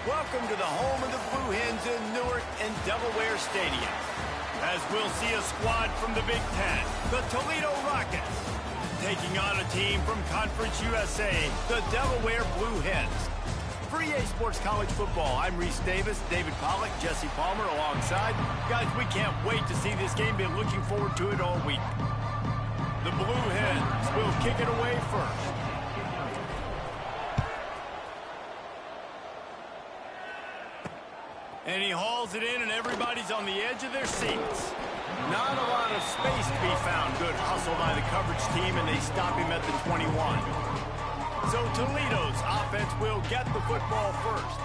Welcome to the home of the Blue Hens in Newark and Delaware Stadium. As we'll see a squad from the Big Ten, the Toledo Rockets, taking on a team from Conference USA, the Delaware Blue Hens. For EA Sports College Football, I'm Reese Davis, David Pollack, Jesse Palmer alongside. Guys, we can't wait to see this game. Been looking forward to it all week. The Blue Hens will kick it away first. And he hauls it in, and everybody's on the edge of their seats. Not a lot of space to be found. Good hustle by the coverage team, and they stop him at the 21. So Toledo's offense will get the football first.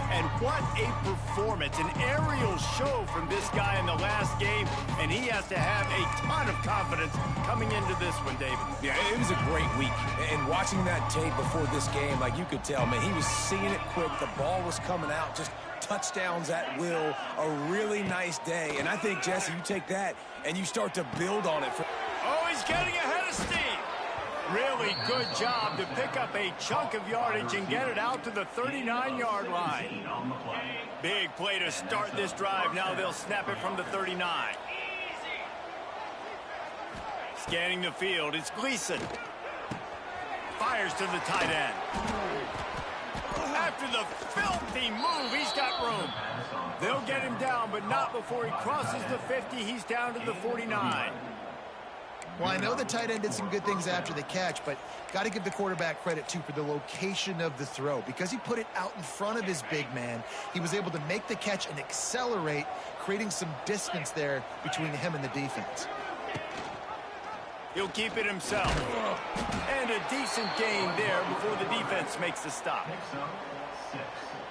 And what a performance, an aerial show from this guy in the last game, and he has to have a ton of confidence coming into this one, David. Yeah, it was a great week. And watching that tape before this game, like you could tell, man, he was seeing it quick. The ball was coming out, just touchdowns at will. A really nice day. And I think, Jesse, you take that and you start to build on it. Oh, he's getting ahead of steam. Really good job to pick up a chunk of yardage and get it out to the 39-yard line. Big play to start this drive. Now they'll snap it from the 39. Scanning the field, it's Gleason. Fires to the tight end. After the filthy move, he's got room. They'll get him down, but not before he crosses the 50. He's down to the 49. Well, I know the tight end did some good things after the catch, but got to give the quarterback credit, too, for the location of the throw. Because he put it out in front of his big man, he was able to make the catch and accelerate, creating some distance there between him and the defense. He'll keep it himself. And a decent gain there before the defense makes the stop.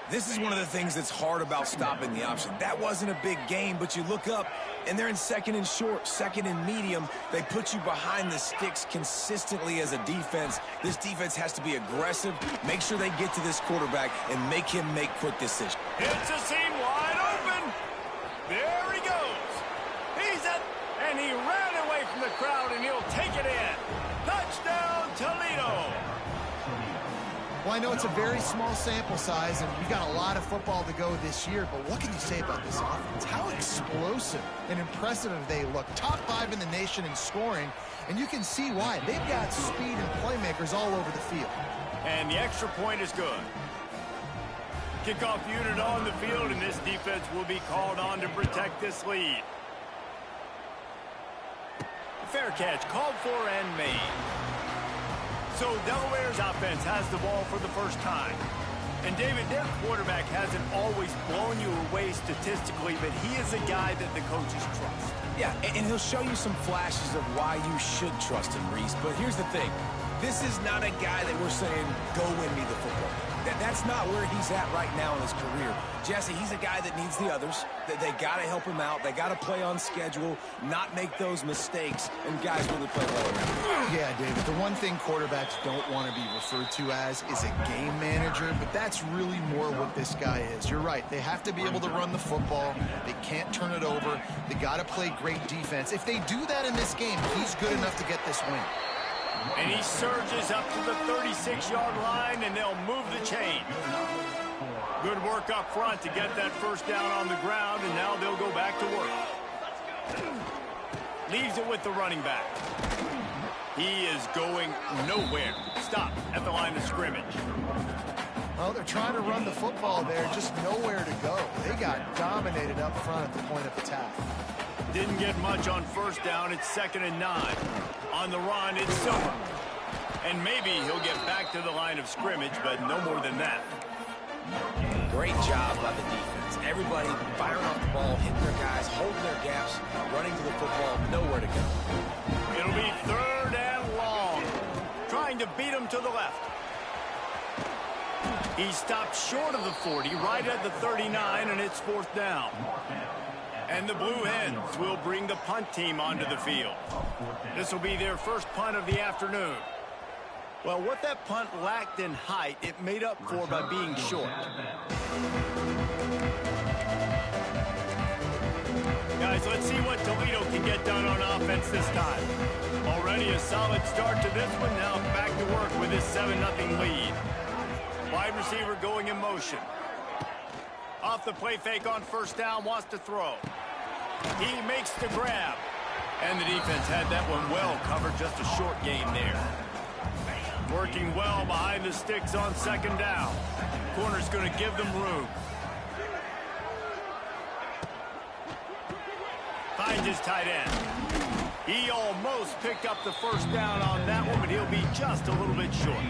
This is one of the things that's hard about stopping the option. That wasn't a big gain, but you look up, and they're in second and short, second and medium. They put you behind the sticks consistently as a defense. This defense has to be aggressive, make sure they get to this quarterback, and make him make quick decisions. It's a seam wide open. There he goes. He's at, and he ran away from the crowd, and he'll take it in. Touchdown, Toledo. Well, I know it's a very small sample size, and we've got a lot of football to go this year, but what can you say about this offense? How explosive and impressive they look. Top 5 in the nation in scoring, and you can see why. They've got speed and playmakers all over the field. And the extra point is good. Kickoff unit on the field, and this defense will be called on to protect this lead. Fair catch, called for and made. So Delaware's offense has the ball for the first time. And David, their quarterback hasn't always blown you away statistically, but he is a guy that the coaches trust. Yeah, and he'll show you some flashes of why you should trust him, Reese. But here's the thing. This is not a guy that we're saying, go win me the football. That's not where he's at right now in his career. Jesse, he's a guy that needs the others. They got to help him out. They got to play on schedule, not make those mistakes, and guys really play well around. Yeah, David, the one thing quarterbacks don't want to be referred to as is a game manager, but that's really more what this guy is. You're right. They have to be able to run the football. They can't turn it over. They got to play great defense. If they do that in this game, he's good enough to get this win. And he surges up to the 36-yard line, and they'll move the chain. Good work up front to get that first down on the ground, and now they'll go back to work. Leaves it with the running back. He is going nowhere. Stop at the line of scrimmage. Well, they're trying to run the football there, just nowhere to go. They got dominated up front at the point of attack. Didn't get much on first down. It's 2nd and 9. On the run, it's Silver. And maybe he'll get back to the line of scrimmage, but no more than that. Great job by the defense. Everybody firing off the ball, hitting their guys, holding their gaps, running to the football, nowhere to go. It'll be 3rd and long. Trying to beat him to the left. He stopped short of the 40, right at the 39, and it's 4th down. And the Blue Hens will bring the punt team onto the field. This will be their first punt of the afternoon. Well, what that punt lacked in height, it made up for by being short. Guys, let's see what Toledo can get done on offense this time. Already a solid start to this one. Now back to work with this 7-0 lead. Wide receiver going in motion. Off the play fake on first down, wants to throw. He makes the grab. And the defense had that one well covered, just a short gain there. Working well behind the sticks on second down. Corner's going to give them room. Finds his tight end. He almost picked up the first down on that one, but he'll be just a little bit short.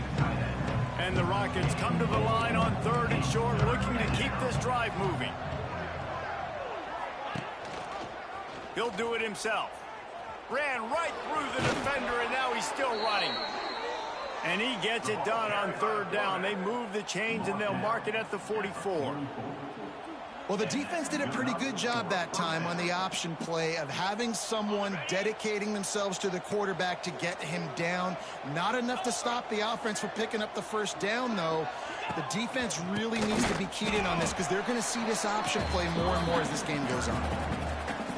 And the Rockets come to the line on 3rd and short, looking to keep this drive moving. He'll do it himself. Ran right through the defender, and now he's still running. And he gets it done on 3rd down. They move the chains, and they'll mark it at the 44. Well, the defense did a pretty good job that time on the option play of having someone dedicating themselves to the quarterback to get him down. Not enough to stop the offense from picking up the first down, though. The defense really needs to be keyed in on this because they're going to see this option play more and more as this game goes on.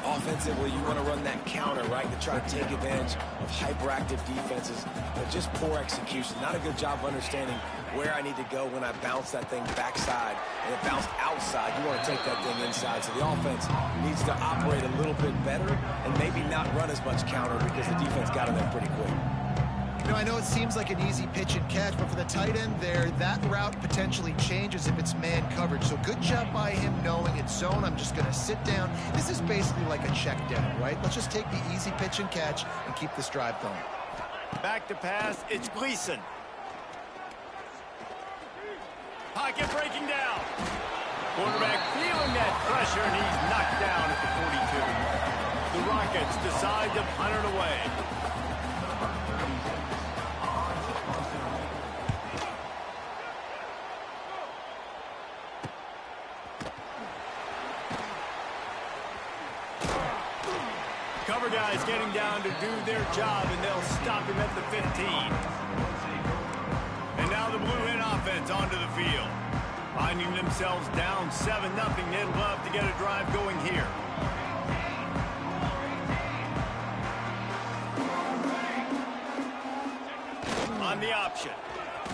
Offensively, you want to run that counter, right, to try to take advantage of hyperactive defenses, but just poor execution. Not a good job of understanding where I need to go when I bounce that thing backside and it bounced outside. You want to take that thing inside. So the offense needs to operate a little bit better and maybe not run as much counter because the defense got in there pretty quick. You know, I know it seems like an easy pitch and catch, but for the tight end there, that route potentially changes if it's man coverage. So good job by him knowing it's zone. I'm just going to sit down. This is basically like a check down, right? Let's just take the easy pitch and catch and keep this drive going. Back to pass, it's Gleason. Pocket breaking down. Quarterback feeling that pressure, and he's knocked down at the 42. The Rockets decide to punt it away. Cover guys getting down to do their job, and they'll stop him at the 15. And now the Blue Hen offense onto the field. Finding themselves down 7-0. They'd love to get a drive going here. On the option.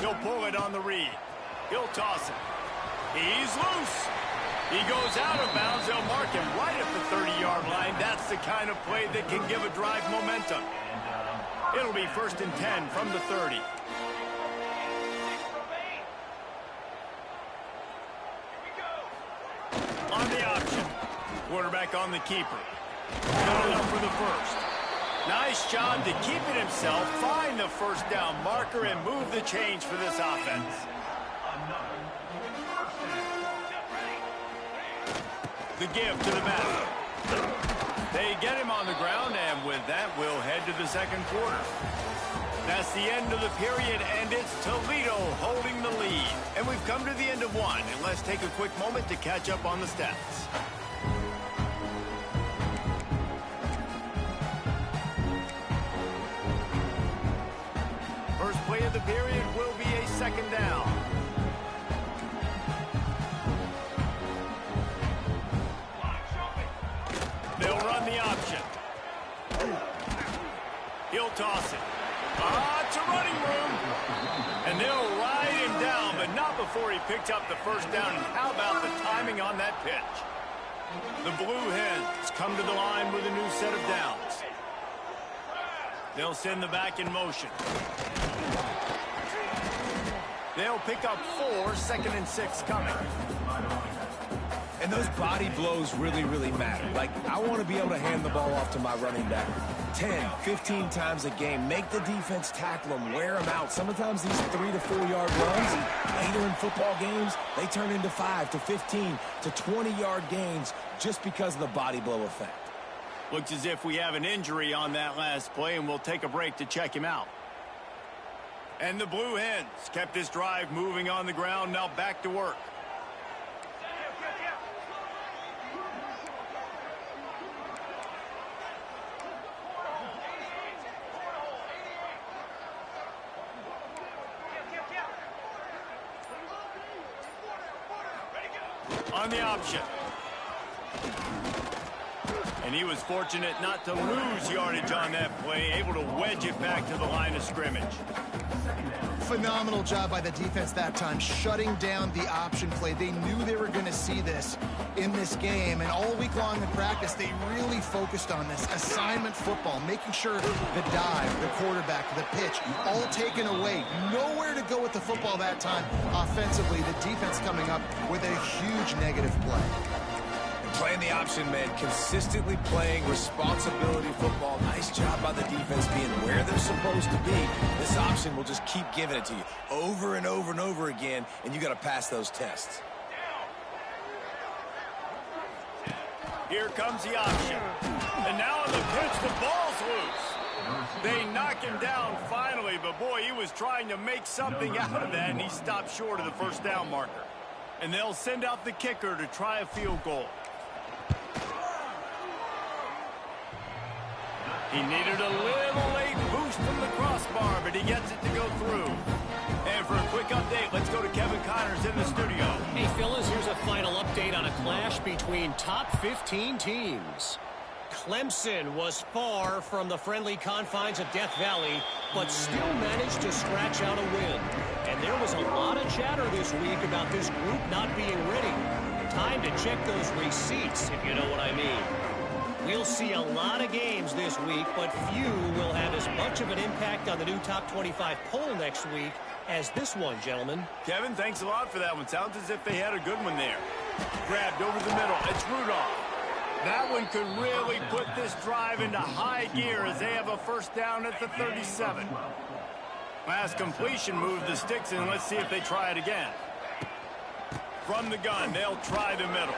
He'll pull it on the read. He'll toss it. He's loose. He goes out of bounds. They'll mark him right at the 30-yard line. That's the kind of play that can give a drive momentum. It'll be 1st and 10 from the 30. On the option. Quarterback on the keeper. Good enough for the first. Nice job to keep it himself, find the first down marker, and move the chains for this offense. The give to the back. They get him on the ground, and with that, we'll head to the second quarter. That's the end of the period, and it's Toledo holding the lead. And we've come to the end of one, and let's take a quick moment to catch up on the stats. First play of the period will be a second down. They'll run the option. He'll toss it. It's a running room. And they'll ride him down, but not before he picks up the first down. And how about the timing on that pitch? The Blue Hens come to the line with a new set of downs. They'll send the back in motion. They'll pick up 4, 2nd and 6 coming. And those body blows really, really matter. Like, I want to be able to hand the ball off to my running back 10, 15 times a game. Make the defense tackle them, wear them out. Sometimes these 3 to 4 yard runs, later in football games, they turn into 5 to 15 to 20-yard gains just because of the body blow effect. Looks as if we have an injury on that last play, and we'll take a break to check him out. And the Blue Hens kept this drive moving on the ground, now back to work. On the option. And he was fortunate not to lose yardage on that play, able to wedge it back to the line of scrimmage. Phenomenal job by the defense that time, shutting down the option play. They knew they were going to see this in this game, and all week long in practice, they really focused on this assignment football, making sure the dive, the quarterback, the pitch, all taken away. Nowhere to go with the football that time offensively. The defense coming up with a huge negative play. Playing the option, man, consistently playing responsibility football. Nice job by the defense being where they're supposed to be. This option will just keep giving it to you over and over and over again, and you got to pass those tests. Here comes the option. And now on the pitch, the ball's loose. They knock him down finally, but boy, he was trying to make something out of that, and he stopped short of the first down marker. And they'll send out the kicker to try a field goal. He needed a little late boost from the crossbar, but he gets it to go through. And for a quick update, let's go to Kevin Connors in the studio. Hey, fellas, here's a final update on a clash between top 15 teams. Clemson was far from the friendly confines of Death Valley, but still managed to scratch out a win. And there was a lot of chatter this week about this group not being ready. Time to check those receipts, if you know what I mean. We'll see a lot of games this week, but few will have as much of an impact on the new top 25 poll next week as this one, gentlemen. Kevin, thanks a lot for that one. Sounds as if they had a good one there. Grabbed over the middle. It's Rudolph. That one could really put this drive into high gear as they have a first down at the 37. Last completion moved the sticks in. Let's see if they try it again. From the gun, they'll try the middle.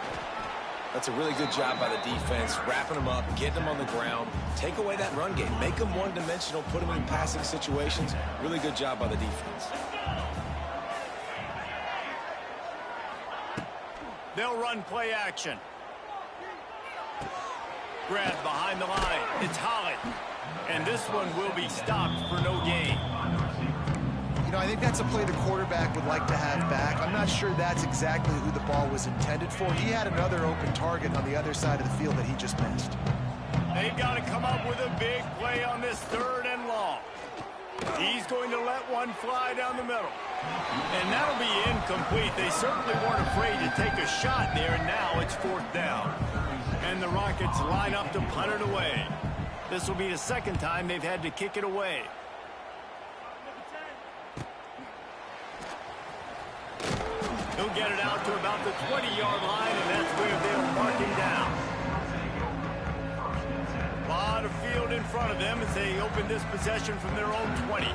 That's a really good job by the defense, wrapping them up, getting them on the ground, take away that run game, make them one-dimensional, put them in passing situations. Really good job by the defense. They'll run play action. Grabbed behind the line. It's Holland. And this one will be stopped for no gain. You know, I think that's a play the quarterback would like to have back. I'm not sure that's exactly who the ball was intended for. He had another open target on the other side of the field that he just missed. They've got to come up with a big play on this third and long. He's going to let one fly down the middle. And that'll be incomplete. They certainly weren't afraid to take a shot there, and now it's fourth down. And the Rockets line up to punt it away. This will be the second time they've had to kick it away. He'll get it out to about the 20-yard line, and that's where they'll mark him down. A lot of field in front of them as they open this possession from their own 20.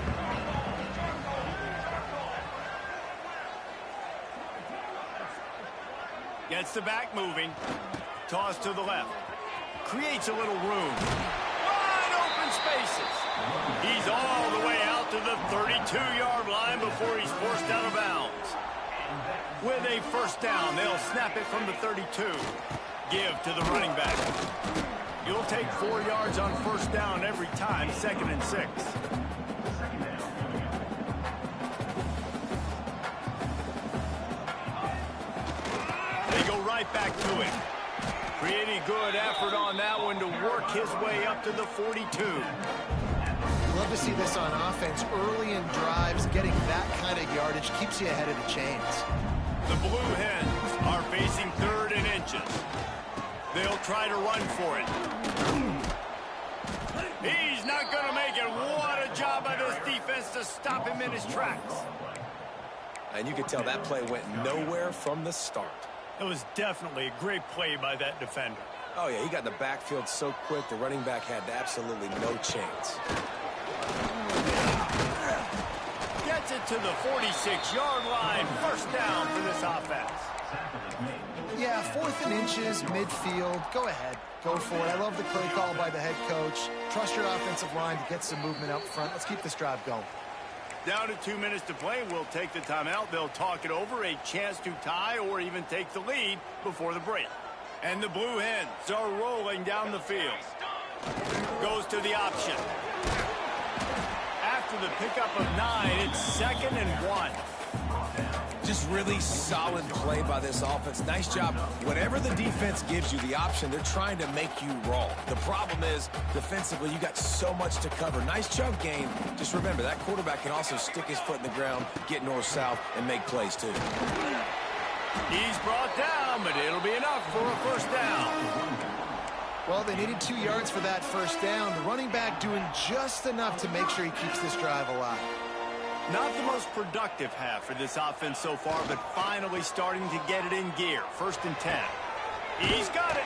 Gets the back moving. Toss to the left. Creates a little room. Wide open spaces. He's all the way out to the 32-yard line before he's forced out of bounds. With a first down, they'll snap it from the 32. Give to the running back. You'll take 4 yards on first down every time, 2nd and 6. They go right back to him. Pretty good effort on that one to work his way up to the 42. Love to see this on offense. Early in drives, getting that kind of yardage keeps you ahead of the chains. The Blue Hens are facing 3rd and inches. They'll try to run for it. He's not going to make it. What a job by this defense to stop him in his tracks. And you could tell that play went nowhere from the start. It was definitely a great play by that defender. Oh, yeah, he got in the backfield so quick, the running back had absolutely no chance. Gets it to the 46-yard line. First down for this offense. Yeah, 4th and inches, midfield. Go ahead. Go for it. I love the play call by the head coach. Trust your offensive line to get some movement up front. Let's keep this drive going. Down to 2 minutes to play. We'll take the timeout. They'll talk it over. A chance to tie or even take the lead before the break. And the Blue Hens are rolling down the field. Goes to the option. After the pickup of 9, it's 2nd and 1. Just really solid play by this offense. Nice job. Whatever the defense gives you, the option, they're trying to make you roll. The problem is, defensively, you got so much to cover. Nice chunk game. Just remember, that quarterback can also stick his foot in the ground, get north-south, and make plays, too. He's brought down, but it'll be enough for a first down. Well, they needed 2 yards for that first down. The running back doing just enough to make sure he keeps this drive alive. Not the most productive half for this offense so far, but finally starting to get it in gear. 1st and 10. He's got it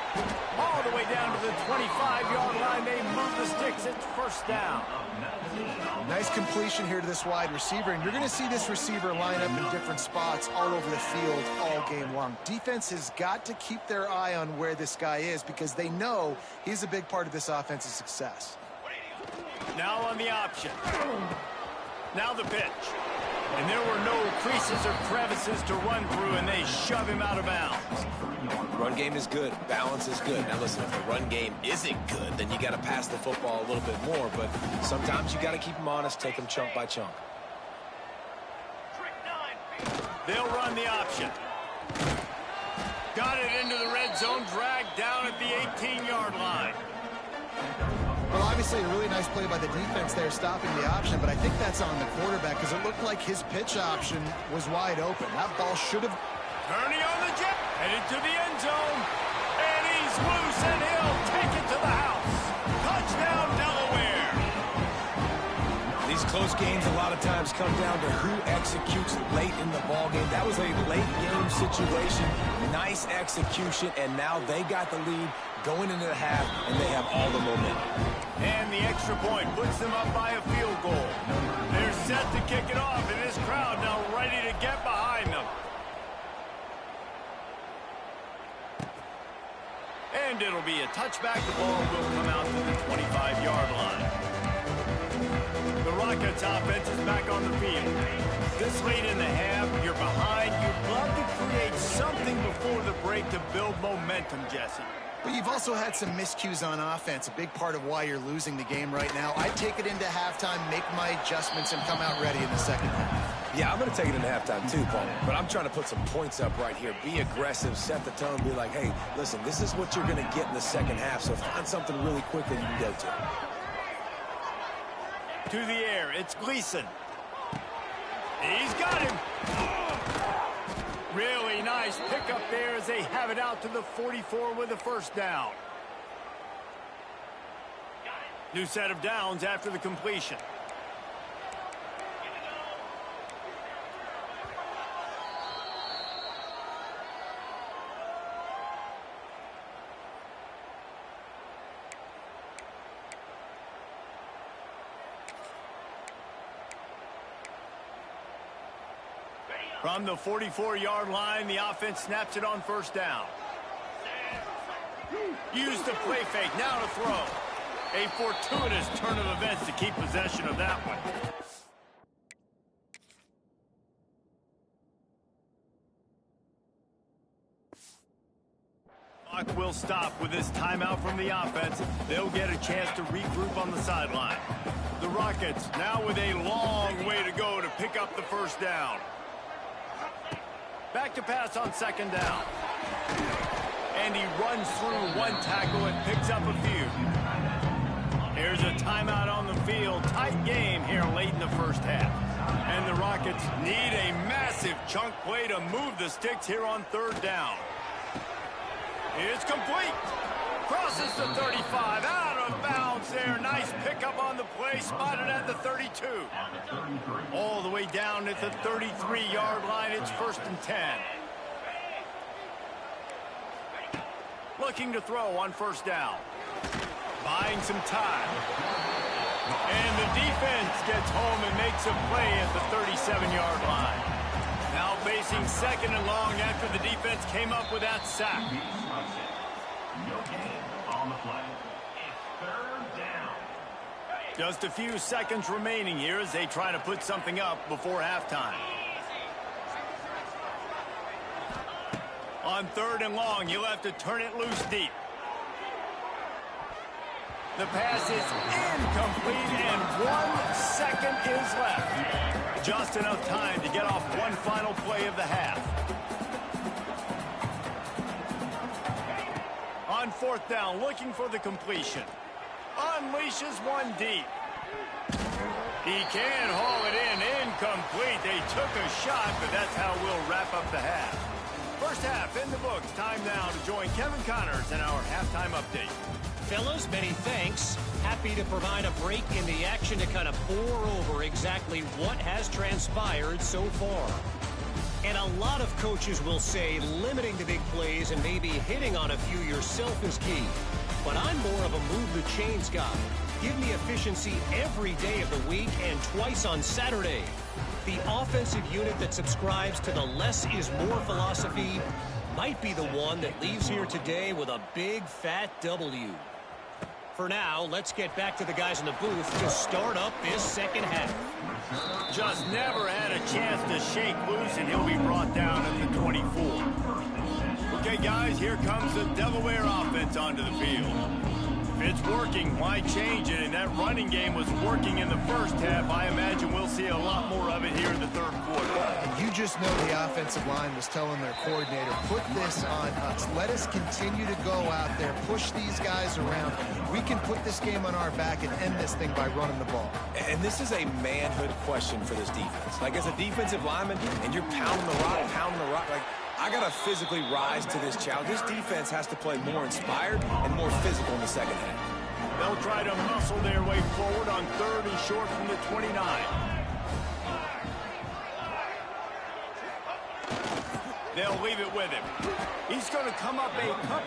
all the way down to the 25-yard line. They move the sticks. It's first down. Nice completion here to this wide receiver, and you're going to see this receiver line up in different spots all over the field all game long. Defense has got to keep their eye on where this guy is because they know he's a big part of this offense's success. Now on the option. Now the pitch. And there were no creases or crevices to run through, and they shove him out of bounds. Run game is good. Balance is good. Now, listen, if the run game isn't good, then you got to pass the football a little bit more. But sometimes you got to keep them honest, take them chunk by chunk. They'll run the option. Got it into the red zone, dragged down at the 18-yard line. Well, obviously a really nice play by the defense there stopping the option, but I think that's on the quarterback because it looked like his pitch option was wide open. That ball should have... Turning on the jet, headed to the end zone, and he's loose, and he'll take it to the house. Touchdown, Delaware. These close games a lot of times come down to who executes late in the ballgame. That was a late game situation. Nice execution, and now they got the lead going into the half, and they have all the momentum. And the extra point puts them up by a field goal. They're set to kick it off, and this crowd now ready to get behind them. And it'll be a touchback. The ball will come out to the 25-yard line. The Rockets offense is back on the field. This late in the half, you're behind. You'd love to create something before the break to build momentum, Jesse. But you've also had some miscues on offense, a big part of why you're losing the game right now. I'd take it into halftime, make my adjustments, and come out ready in the second half. Yeah, I'm going to take it into halftime too, Paul. But I'm trying to put some points up right here. Be aggressive, set the tone, be like, hey, listen, this is what you're going to get in the second half, so find something really quick that you can go to. To the air, it's Gleason. He's got him. Really nice pickup there as they have it out to the 44 with a first down. New set of downs after the completion. From the 44-yard line, the offense snaps it on first down. Use the play fake, now to throw. A fortuitous turn of events to keep possession of that one. Clock will stop with this timeout from the offense. They'll get a chance to regroup on the sideline. The Rockets now with a long way to go to pick up the first down. Back to pass on second down. And he runs through one tackle and picks up a few. Here's a timeout on the field. Tight game here late in the first half. And the Rockets need a massive chunk play to move the sticks here on third down. It's complete. Crosses the 35. Out of bounds there. Nice pickup on the play. Spotted at the 32. All the way down at the 33-yard line. It's 1st and 10. Looking to throw on first down. Buying some time. And the defense gets home and makes a play at the 37-yard line. Now facing second and long after the defense came up with that sack. No gain on the play. It's third down. Just a few seconds remaining here as they try to put something up before halftime. On third and long, you'll have to turn it loose deep. The pass is incomplete, and 1 second is left. Just enough time to get off one final play of the half. On fourth down, looking for the completion. Unleashes one deep. He can haul it in. Incomplete. They took a shot, but that's how we'll wrap up the half. First half in the books. Time now to join Kevin Connors in our halftime update. Fellas, many thanks. Happy to provide a break in the action to kind of pour over exactly what has transpired so far. And a lot of coaches will say limiting the big plays and maybe hitting on a few yourself is key. But I'm more of a move the chains guy. Give me efficiency every day of the week and twice on Saturday. The offensive unit that subscribes to the less is more philosophy might be the one that leaves here today with a big fat W. For now, let's get back to the guys in the booth to start up this second half. Just never had a chance to shake loose, and he'll be brought down at the 24. Okay, guys, here comes the Delaware offense onto the field. If it's working, why change it? And that running game was working in the first half. I imagine we'll see a lot more of it here in the third quarter. And you just know the offensive line was telling their coordinator, put this on us. Let us continue to go out there, push these guys around. We can put this game on our back and end this thing by running the ball. And this is a manhood question for this defense. Like, as a defensive lineman, and you're pounding the rock, like, I got to physically rise to this challenge. This defense has to play more inspired and more physical in the second half. They'll try to muscle their way forward on third and short from the 29. They'll leave it with him. He's going to come up a couple.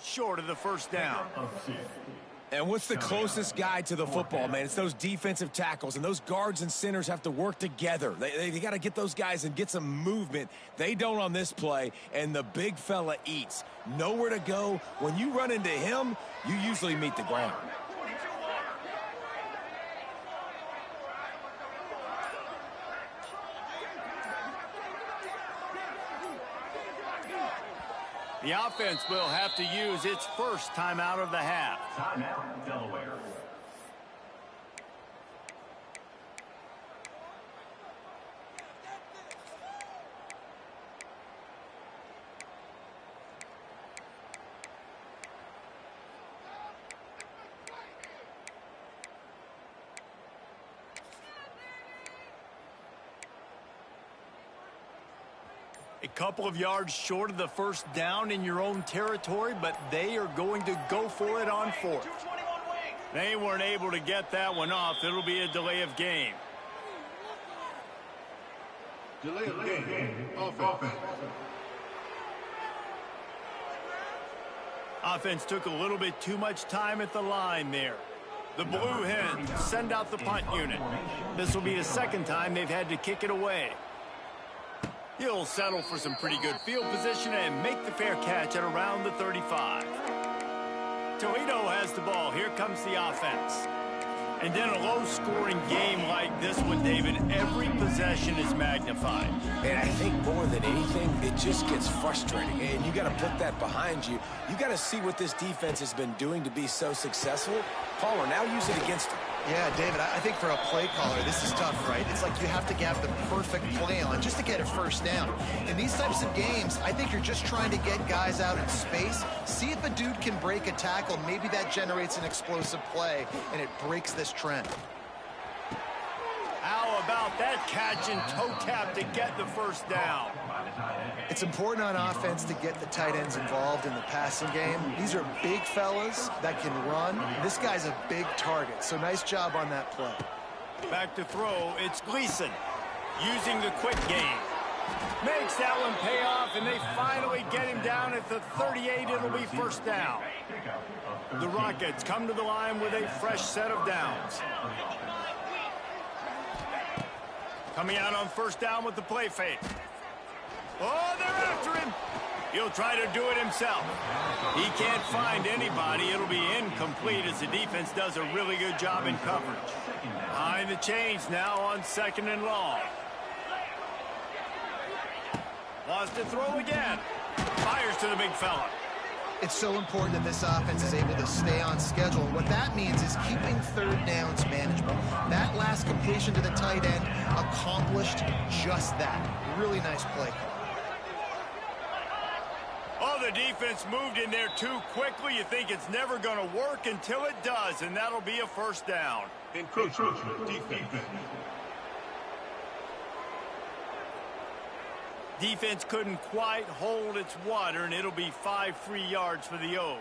Short of the first down. And what's the closest guy to the football, man? It's those defensive tackles, and those guards and centers have to work together. They got to get those guys and get some movement. They don't on this play, and the big fella eats. Nowhere to go. When you run into him, you usually meet the ground. The offense will have to use its first timeout of the half. Timeout, Delaware. A couple of yards short of the first down in your own territory, but they are going to go for it on fourth. They weren't able to get that one off. It'll be a delay of game. Delay of game. Offense. Offense took a little bit too much time at the line there. The Blue Hens send out the punt unit. This will be the second time they've had to kick it away. He'll settle for some pretty good field position and make the fair catch at around the 35. Toledo has the ball. Here comes the offense. And in a low-scoring game like this one, David, every possession is magnified. And I think more than anything, it just gets frustrating. And you got to put that behind you. You got to see what this defense has been doing to be so successful. Caller, now use it against them. Yeah, David, I think for a play caller, this is tough, right? It's like you have to have the perfect play on just to get a first down. In these types of games, I think you're just trying to get guys out in space, see if a dude can break a tackle. Maybe that generates an explosive play, and it breaks this trend. How about that catch and toe tap to get the first down? It's important on offense to get the tight ends involved in the passing game. These are big fellas that can run. This guy's a big target, so nice job on that play. Back to throw, it's Gleason using the quick game. Makes that one pay off, and they finally get him down at the 38. It'll be first down. The Rockets come to the line with a fresh set of downs. Coming out on first down with the play fake. Oh, they're after him. He'll try to do it himself. He can't find anybody. It'll be incomplete as the defense does a really good job in coverage. Behind the chains now on 2nd and long. Lost to throw again. Fires to the big fella. It's so important that this offense is able to stay on schedule. What that means is keeping third downs manageable. That last completion to the tight end accomplished just that. Really nice play call. Oh, the defense moved in there too quickly. You think it's never going to work until it does, and that'll be a first down. Encroachment defense. Defense couldn't quite hold its water, and it'll be 5 free yards for the O.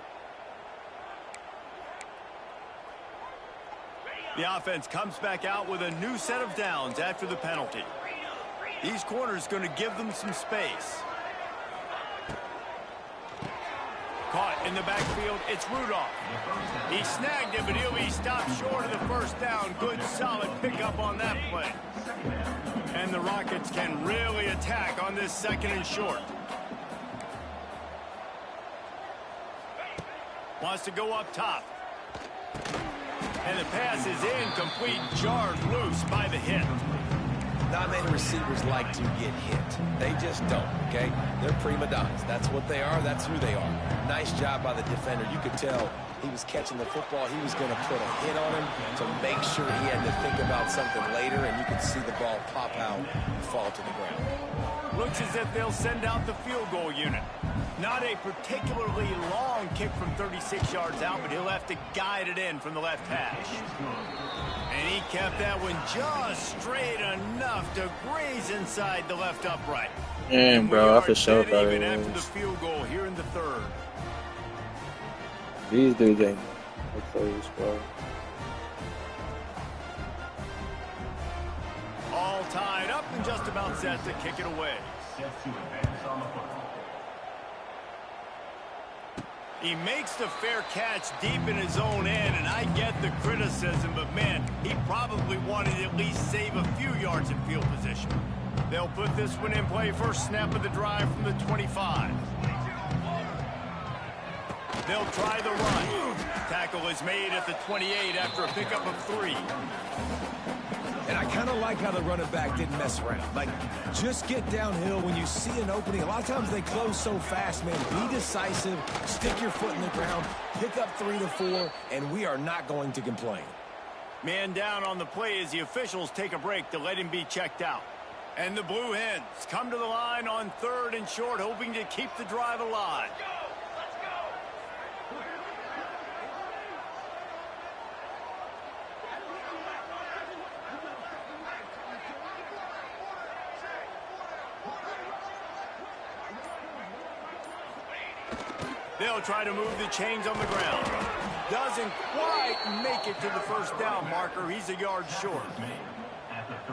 The offense comes back out with a new set of downs after the penalty. These corners going to give them some space. Caught in the backfield, it's Rudolph. He snagged it, but he'll be stopped short of the first down. Good, solid pickup on that play. And the Rockets can really attack on this 2nd and short. Wants to go up top. And the pass is incomplete, jarred loose by the hit. Not many receivers like to get hit. They just don't, okay? They're prima donnas. That's what they are. That's who they are. Nice job by the defender. You could tell he was catching the football. He was going to put a hit on him to make sure he had to think about something later, and you could see the ball pop out and fall to the ground. Looks as if they'll send out the field goal unit. Not a particularly long kick from 36 yards out, but he'll have to guide it in from the left hash. And he kept that one just straight enough to graze inside the left upright. And bro, I for sure thought even it after the was. field goal here in the 3rd. These dudes ain't no plays, bro. All tied up and just about set to kick it away. Set to advance on the football. He makes the fair catch deep in his own end, and I get the criticism, but man, he probably wanted to at least save a few yards in field position. They'll put this one in play first snap of the drive from the 25. They'll try the run. Tackle is made at the 28 after a pickup of 3. And I kind of like how the running back didn't mess around. Like, just get downhill when you see an opening. A lot of times they close so fast, man. Be decisive, stick your foot in the ground, pick up 3 to 4, and we are not going to complain. Man down on the play as the officials take a break to let him be checked out. And the Blue Hens come to the line on 3rd and short, hoping to keep the drive alive. They'll try to move the chains on the ground. Doesn't quite make it to the first down marker. He's a yard short.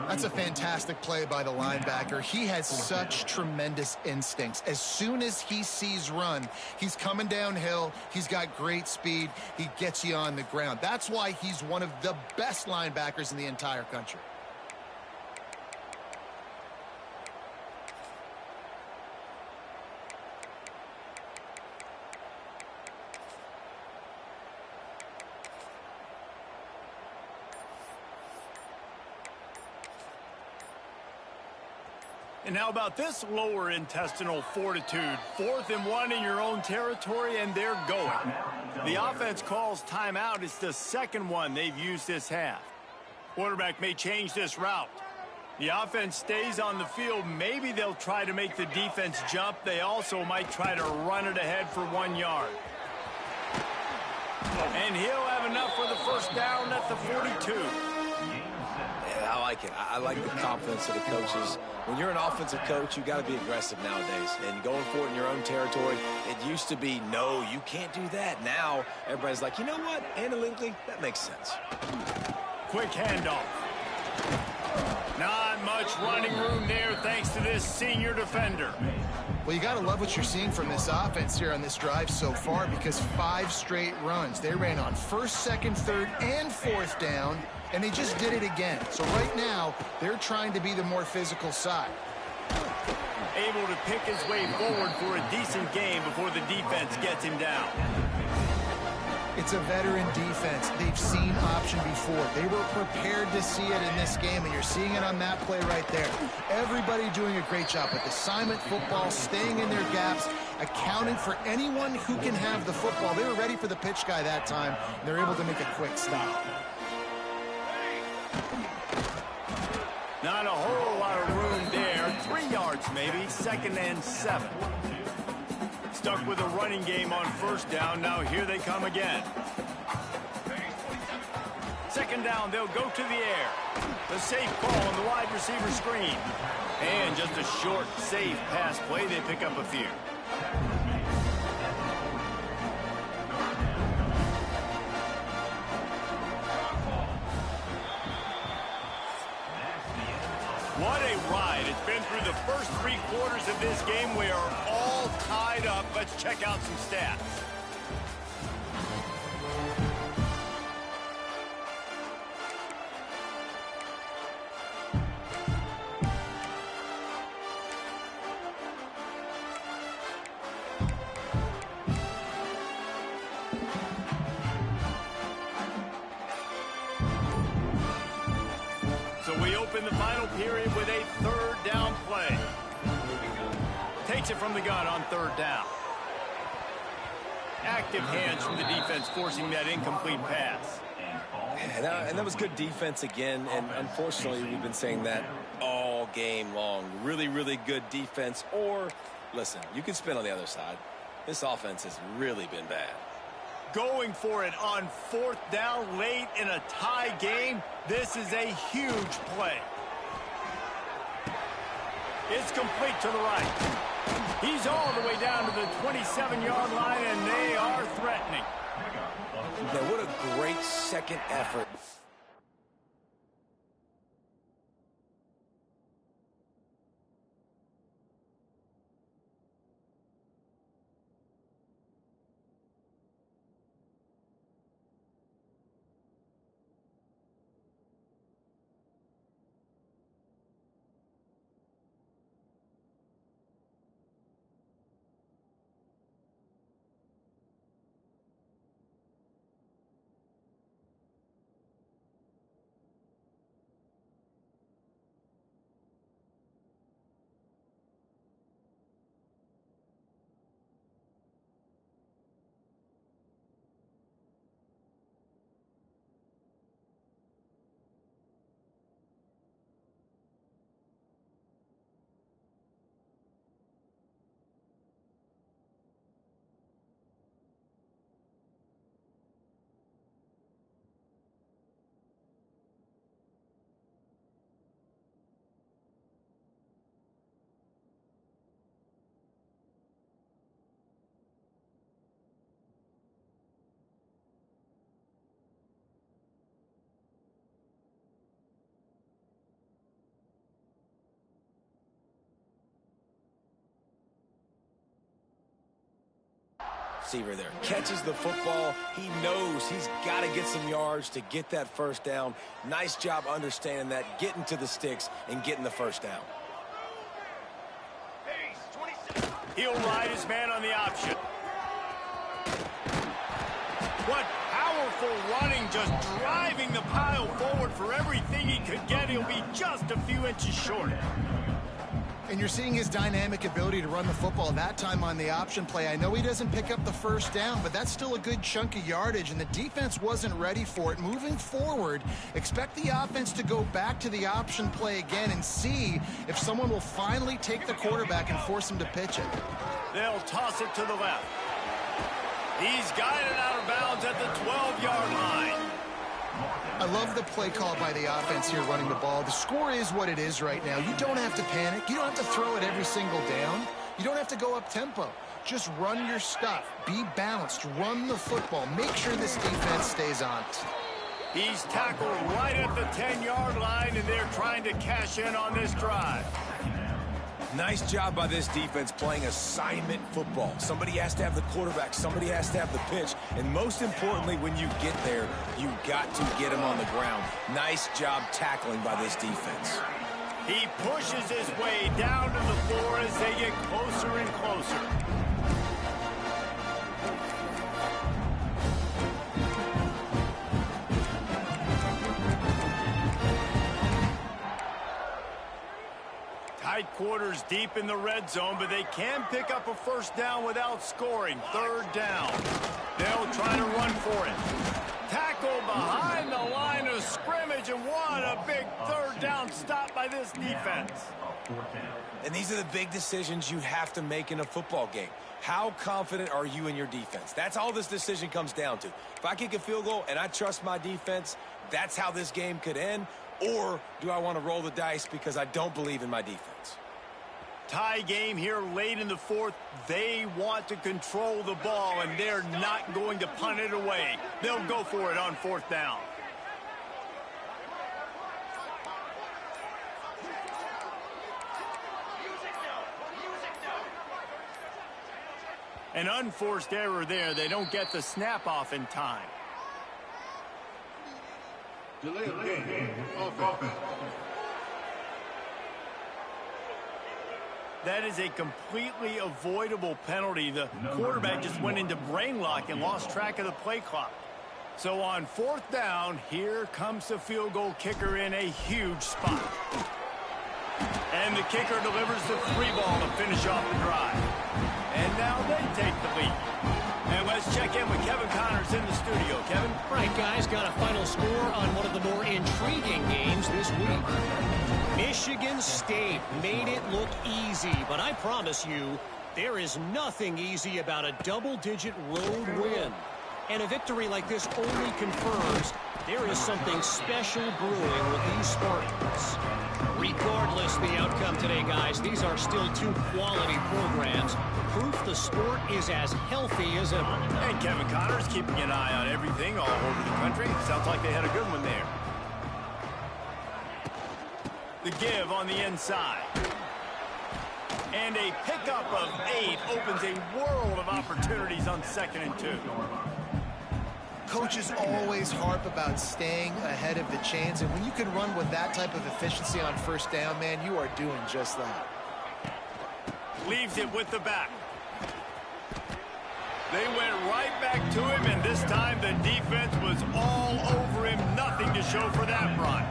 That's a fantastic play by the linebacker. He has such tremendous instincts. As soon as he sees run, he's coming downhill. He's got great speed. He gets you on the ground. That's why he's one of the best linebackers in the entire country. And how about this lower intestinal fortitude? 4th and 1 in your own territory, and they're going. The offense calls timeout. It's the second one they've used this half. Quarterback may change this route. The offense stays on the field. Maybe they'll try to make the defense jump. They also might try to run it ahead for 1 yard. And he'll have enough for the first down at the 42. Yeah, I like it. I like the confidence of the coaches. When you're an offensive coach, you got to be aggressive nowadays. And going for it in your own territory, it used to be, no, you can't do that. Now, everybody's like, you know what? Analytically, that makes sense. Quick handoff. Not much running room there thanks to this senior defender. Well, you got to love what you're seeing from this offense here on this drive so far, because 5 straight runs. They ran on 1st, 2nd, 3rd, and 4th down, and they just did it again. So right now, they're trying to be the more physical side. Able to pick his way forward for a decent game before the defense gets him down. It's a veteran defense. They've seen option before. They were prepared to see it in this game, and you're seeing it on that play right there. Everybody doing a great job with assignment football, staying in their gaps, accounting for anyone who can have the football. They were ready for the pitch guy that time, and they're able to make a quick stop. Not a whole lot of room there. 3 yards maybe, 2nd and 7. Stuck with a running game on 1st down. Now here they come again. 2nd down, they'll go to the air. The safe call on the wide receiver screen. And just a short, safe pass play. They pick up a few. What a ride. It's been through the first 3 quarters of this game. We are all tied up. Let's check out some stats. So we open the final period with a 3rd down play. Takes it from the gun on 3rd down. Active hands from the defense forcing that incomplete pass. And that was good defense again, and unfortunately we've been saying that all game long. Really, really good defense, or, listen, you can spin on the other side. This offense has really been bad. Going for it on 4th down late in a tie game. This is a huge play. It's complete to the right. He's all the way down to the 27-yard line, and they are threatening. Now, what a great second effort. Receiver there catches the football. He knows he's got to get some yards to get that 1st down. Nice job understanding that, getting to the sticks and getting the 1st down. He'll ride his man on the option. What powerful running, just driving the pile forward for everything he could get. He'll be just a few inches short. And you're seeing his dynamic ability to run the football, that time on the option play. I know he doesn't pick up the first down, but that's still a good chunk of yardage, and the defense wasn't ready for it. Moving forward, expect the offense to go back to the option play again and see if someone will finally take the quarterback and force him to pitch it. They'll toss it to the left. He's guided out of bounds at the 12-yard line. I love the play call by the offense here running the ball. The score is what it is right now. You don't have to panic. You don't have to throw it every single down. You don't have to go up tempo. Just run your stuff. Be balanced. Run the football. Make sure this defense stays honest. He's tackled right at the 10-yard line, and they're trying to cash in on this drive. Nice job by this defense playing assignment football. Somebody has to have the quarterback. Somebody has to have the pitch. And most importantly, when you get there, you got to get him on the ground. Nice job tackling by this defense. He pushes his way down to the floor as they get closer and closer. Tight quarters deep in the red zone, but they can pick up a first down without scoring. Third down. They'll try to run for it. Tackle behind the line of scrimmage, and what a big third down stop by this defense. And these are the big decisions you have to make in a football game. How confident are you in your defense? That's all this decision comes down to. If I kick a field goal and I trust my defense, that's how this game could end. Or do I want to roll the dice because I don't believe in my defense? Tie game here late in the fourth. They want to control the ball, and they're not going to punt it away. They'll go for it on fourth down. An unforced error there. They don't get the snap off in time. Delay of game. Offense. That is a completely avoidable penalty. The quarterback just went into brain lock and lost track of the play clock. So on fourth down, here comes the field goal kicker in a huge spot. And the kicker delivers the free ball to finish off the drive. And now they take the lead. And let's check in with Kevin Connors in the studio. Kevin? Right, guys, got a final score on one of the more intriguing games this week. Michigan State made it look easy, but I promise you, there is nothing easy about a double-digit road win. And a victory like this only confirms there is something special brewing with these Spartans. Regardless the outcome today, guys, these are still two quality programs. Proof the sport is as healthy as ever. And Kevin Connors keeping an eye on everything all over the country. Sounds like they had a good one there. The give on the inside. And a pickup of 8 opens a world of opportunities on 2nd and 2. Coaches always harp about staying ahead of the chains, and when you can run with that type of efficiency on first down, man, you are doing just that. Leaves it with the back. They went right back to him, and this time the defense was all over him. Nothing to show for that run.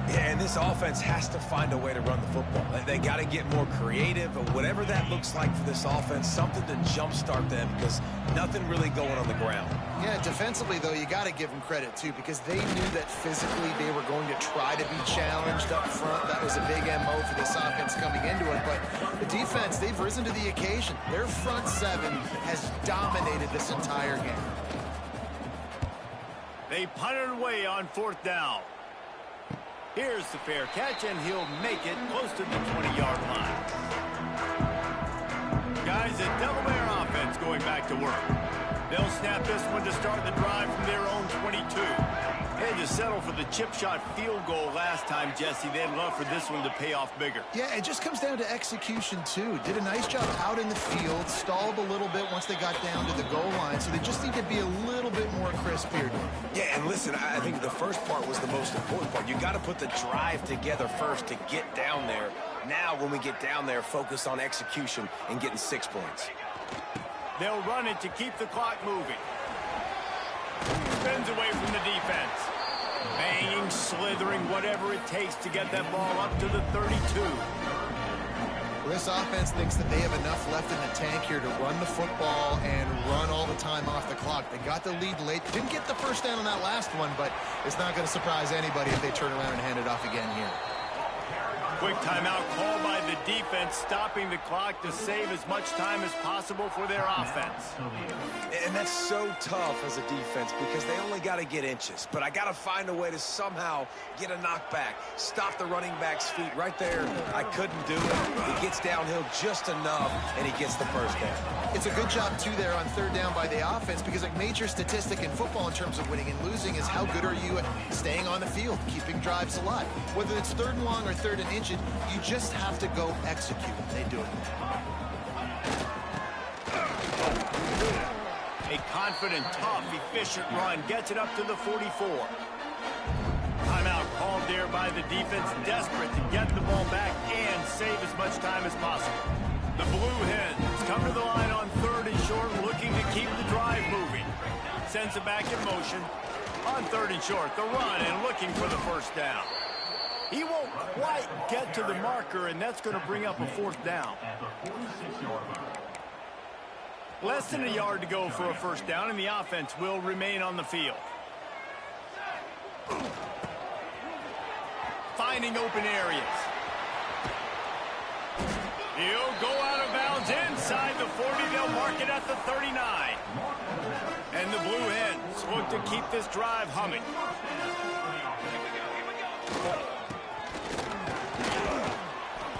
Yeah, and this offense has to find a way to run the football. They got to get more creative, or whatever that looks like for this offense, something to jumpstart them, because nothing really going on the ground. Yeah, defensively, though, you got to give them credit, too, because they knew that physically they were going to try to be challenged up front. That was a big MO for this offense coming into it. But the defense, they've risen to the occasion. Their front seven has dominated this entire game. They punted away on 4th down. Here's the fair catch, and he'll make it close to the 20-yard line. Guys, the Delaware offense going back to work. They'll snap this one to start the drive from their own 22. They had to settle for the chip shot field goal last time, Jesse. They'd love for this one to pay off bigger. Yeah, it just comes down to execution, too. Did a nice job out in the field, stalled a little bit once they got down to the goal line, so they just need to be a little bit more crisp here. Yeah, and listen, I think the first part was the most important part. You got to put the drive together first to get down there. Now, when we get down there, focus on execution and getting 6 points. They'll run it to keep the clock moving. Spins away from the defense. Banging, slithering, whatever it takes to get that ball up to the 32. This offense thinks that they have enough left in the tank here to run the football and run all the time off the clock. They got the lead late. Didn't get the first down on that last one, but it's not going to surprise anybody if they turn around and hand it off again here. Quick timeout called by the defense, stopping the clock to save as much time as possible for their offense. And that's so tough as a defense because they only got to get inches. But I got to find a way to somehow get a knockback, stop the running back's feet right there. I couldn't do it. He gets downhill just enough, and he gets the first down. It's a good job, too, there on third down by the offense because a major statistic in football in terms of winning and losing is how good are you at staying on the field, keeping drives alive. Whether it's third and long or third and inches, you just have to go execute. They do it. A confident, tough, efficient run gets it up to the 44. Timeout called there by the defense, desperate to get the ball back and save as much time as possible. The Blue Hens come to the line on third and short, looking to keep the drive moving. Sends it back in motion. On third and short, the run and looking for the first down. He won't quite get to the marker, and that's going to bring up a fourth down. Less than a yard to go for a first down, and the offense will remain on the field. Finding open areas. He'll go out of bounds inside the 40. They'll mark it at the 39. And the Blue Hens look to keep this drive humming.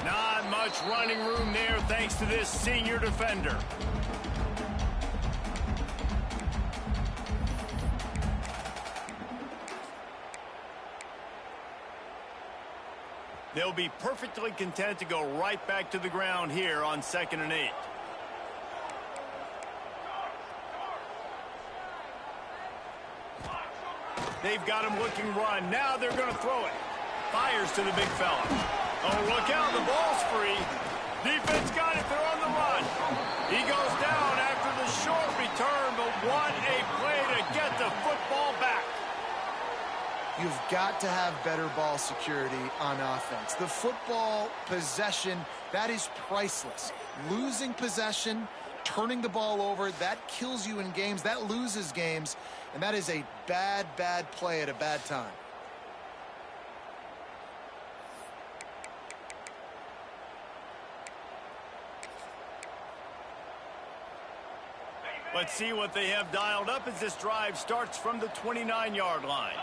Not much running room there thanks to this senior defender. They'll be perfectly content to go right back to the ground here on 2nd and 8. They've got him looking run. Now they're going to throw it. Fires to the big fella. Oh, look out. The ball's free. Defense got it. They're on the run. He goes down after the short return, but what a play to get the football back. You've got to have better ball security on offense. The football possession, that is priceless. Losing possession, turning the ball over, that kills you in games. That loses games. And that is a bad, bad play at a bad time. Let's see what they have dialed up as this drive starts from the 29-yard line.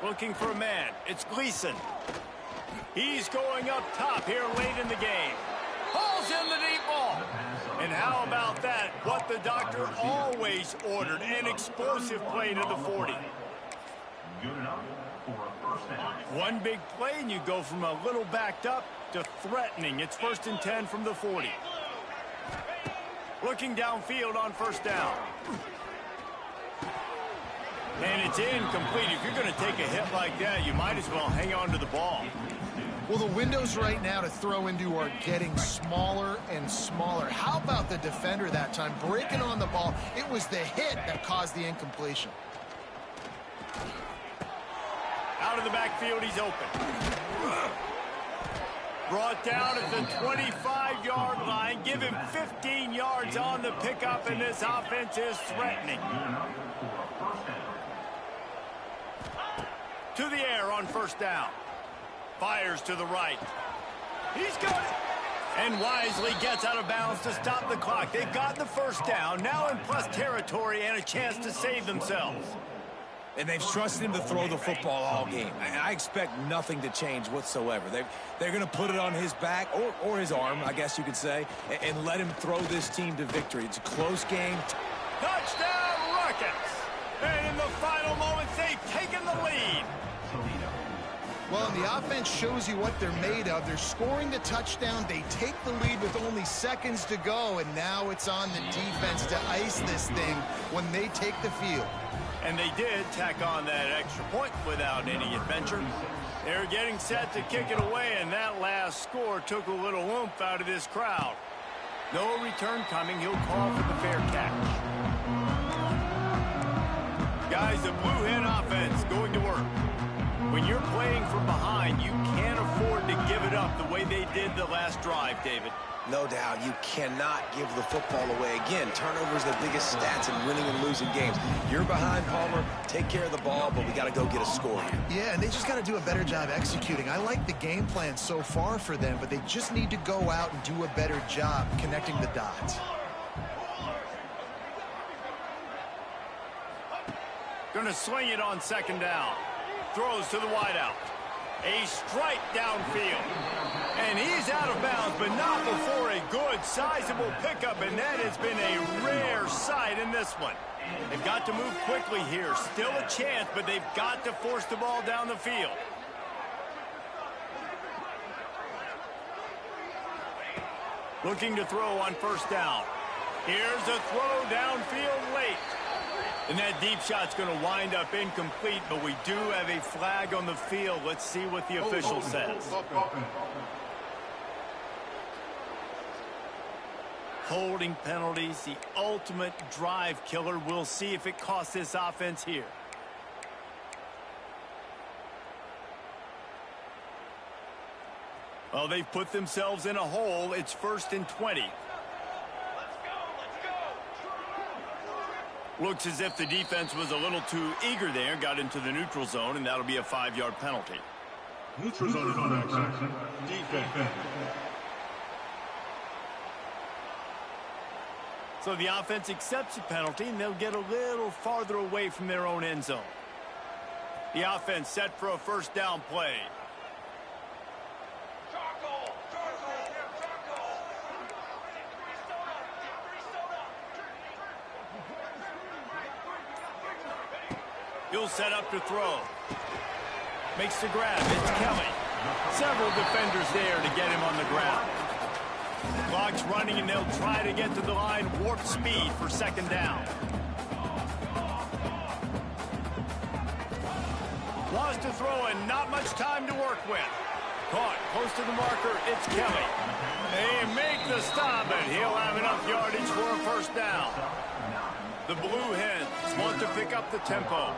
Looking for a man. It's Gleason. He's going up top here late in the game. Hauls in the deep ball. And how about that? What the doctor always ordered. An explosive play to the 40. One big play and you go from a little backed up to threatening. It's 1st and 10 from the 40. Looking downfield on first down. And it's incomplete. If you're going to take a hit like that, you might as well hang on to the ball. Well, the windows right now to throw into are getting smaller and smaller. How about the defender that time? Breaking on the ball. It was the hit that caused the incompletion. Out of the backfield, he's open. Brought down at the 25-yard line. Give him 15 yards on the pickup, and this offense is threatening. To the air on first down. Fires to the right. He's got it. And wisely gets out of bounds to stop the clock. They've got the first down. Now in plus territory and a chance to save themselves. And they've trusted him to throw the football all game. I expect nothing to change whatsoever. They're going to put it on his back, or his arm, I guess you could say, and let him throw this team to victory. It's a close game. Touchdown, Rockets! And in the final moments, they've taken the lead. Well, and the offense shows you what they're made of. They're scoring the touchdown. They take the lead with only seconds to go, and now it's on the defense to ice this thing when they take the field. And they did tack on that extra point without any adventure. They're getting set to kick it away, and that last score took a little oomph out of this crowd. No return coming. He'll call for the fair catch. Guys, the Blue Hen offense going to work. When you're playing from behind, you can't afford to give it up the way they did the last drive, David. No doubt, you cannot give the football away. Again, turnovers are the biggest stats in winning and losing games. You're behind, Palmer. Take care of the ball, but we got to go get a score here. Yeah, and they just got to do a better job executing. I like the game plan so far for them, but they just need to go out and do a better job connecting the dots. Going to swing it on second down. Throws to the wideout. A strike downfield. And he's out of bounds, but not before a good, sizable pickup, and that has been a rare sight in this one. They've got to move quickly here. Still a chance, but they've got to force the ball down the field. Looking to throw on first down. Here's a throw downfield late. And that deep shot's going to wind up incomplete, but we do have a flag on the field. Let's see what the official says. Holding penalties, the ultimate drive killer. We'll see if it costs this offense here. Well, they've put themselves in a hole. It's 1st and 20. Looks as if the defense was a little too eager there, got into the neutral zone, and that'll be a 5-yard penalty. Neutral zone action. Defense. So the offense accepts the penalty, and they'll get a little farther away from their own end zone. The offense set for a first down play. He'll set up to throw. Makes the grab. It's Kelly. Several defenders there to get him on the ground. Clock's running, and they'll try to get to the line. Warp speed for second down. Wants to throw, and not much time to work with. Caught close to the marker. It's Kelly. They make the stop, and he'll have enough yardage for a first down. The Blue Hens want to pick up the tempo.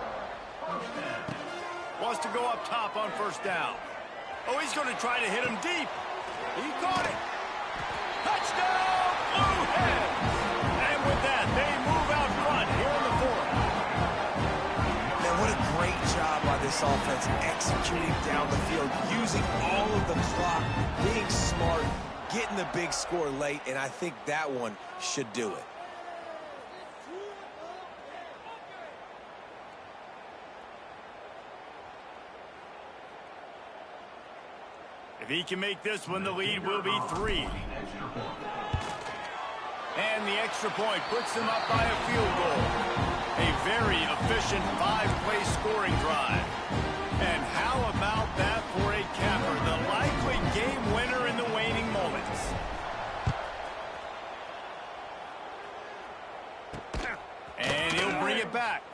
Wants to go up top on first down. Oh, he's going to try to hit him deep. He caught it. Touchdown, Blue Hens! And with that, they move out front here in the 4th. Man, what a great job by this offense executing down the field, using all of the clock, being smart, getting the big score late, and I think that one should do it. If he can make this one, the lead will be 3. And the extra point puts them up by a field goal. A very efficient 5-play scoring drive. And how about that for a capper? The likely game winner in the waning moments. And he'll bring it back.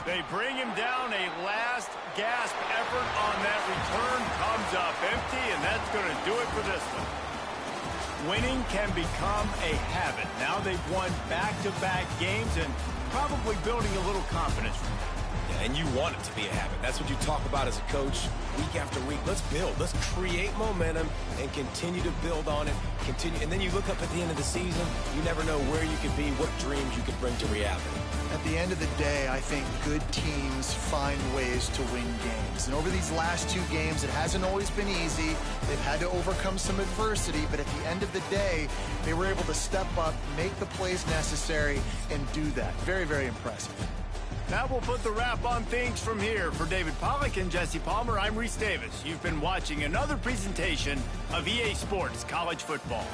They bring him down. A last gasp effort on that return comes up empty, and that's going to do it for this one. Winning can become a habit. Now they've won back-to-back games and probably building a little confidence from that. Yeah, and you want it to be a habit. That's what you talk about as a coach week after week. Let's build. Let's create momentum and continue to build on it. And then you look up at the end of the season, you never know where you could be, what dreams you could bring to reality. At the end of the day, I think good teams find ways to win games. And over these last 2 games, it hasn't always been easy. They've had to overcome some adversity, but at the end of the day, they were able to step up, make the plays necessary, and do that. Very, very impressive. Now we'll put the wrap on things from here. For David Pollack and Jesse Palmer, I'm Reese Davis. You've been watching another presentation of EA Sports College Football.